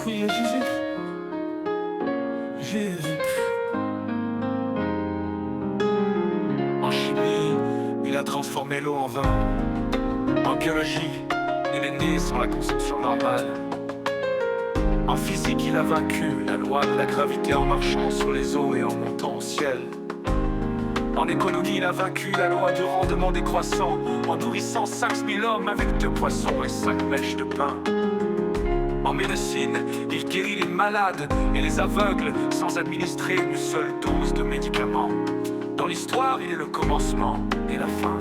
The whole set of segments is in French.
criait Jésus, Jésus. En chimie, il a transformé l'eau en vin. En biologie, il est né sans la conception normale. En physique, il a vaincu la loi de la gravité en marchant sur les eaux et en montant au ciel. En économie, il a vaincu la loi du rendement décroissant en nourrissant 5000 hommes avec 2 poissons et 5 mèches de pain. En médecine, il guérit les malades et les aveugles sans administrer une seule dose de médicaments. Dans l'histoire, il est le commencement et la fin.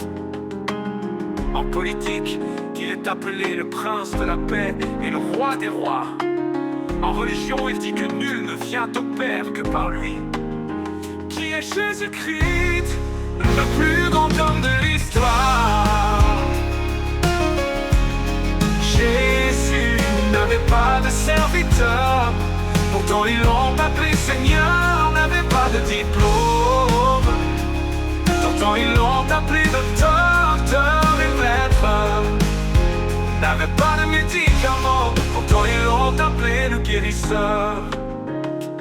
En politique, il est appelé le prince de la paix et le roi des rois. En religion, il dit que nul ne vient au Père que par lui. Qui est Jésus-Christ, le plus grand homme de l'histoire? Jésus n'avait pas de serviteur, pourtant ils l'ont appelé Seigneur. N'avait pas de diplôme, pourtant ils l'ont appelé docteur et maître. N'avait pas de médicaments, pourtant ils l'ont appelé le guérisseur.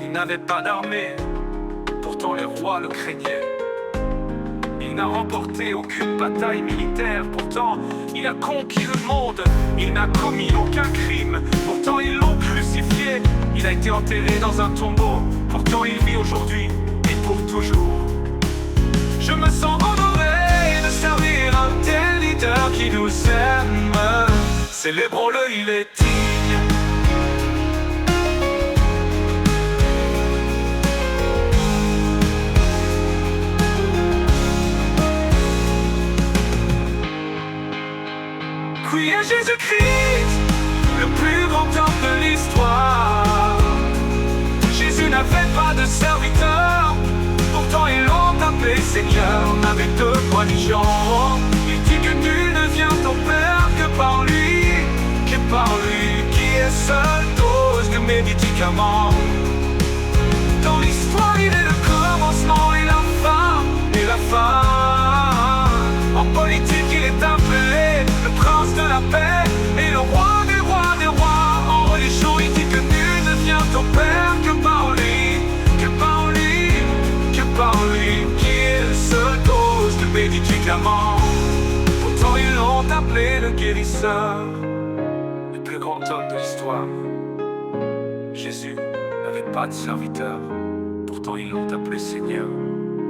Il n'avait pas d'armée, pourtant les rois le craignaient. Il n'a remporté aucune bataille militaire, pourtant il a conquis le monde. Il n'a commis aucun crime, pourtant ils l'ont crucifié. Il a été enterré dans un tombeau, pourtant il vit aujourd'hui et pour toujours. Je me sens honoré de servir un tel leader qui nous aime. Célébrons-le, il est digne. Qui est Jésus-Christ, le plus grand homme de l'histoire? Jésus n'avait pas de serviteur, pourtant ils l'ont appelé Seigneur. N'avait de religion, il dit que nul ne vient au Père que par lui. Que par lui, qui est seule dose de mes médicaments. Dans l'histoire, il est le commencement et la fin, et la fin. En politique, il est appelé le prince de la paix et le roi des rois des rois. En religion, il dit que nul ne vient au Père que par lui. Que par lui, que par lui, qui est la seule dose de médicaments. Pourtant, ils l'ont appelé le guérisseur, le plus grand homme de l'histoire. Jésus n'avait pas de serviteur, pourtant ils l'ont appelé Seigneur.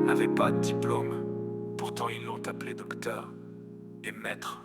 N'avait pas de diplôme, pourtant ils l'ont appelé docteur et maître.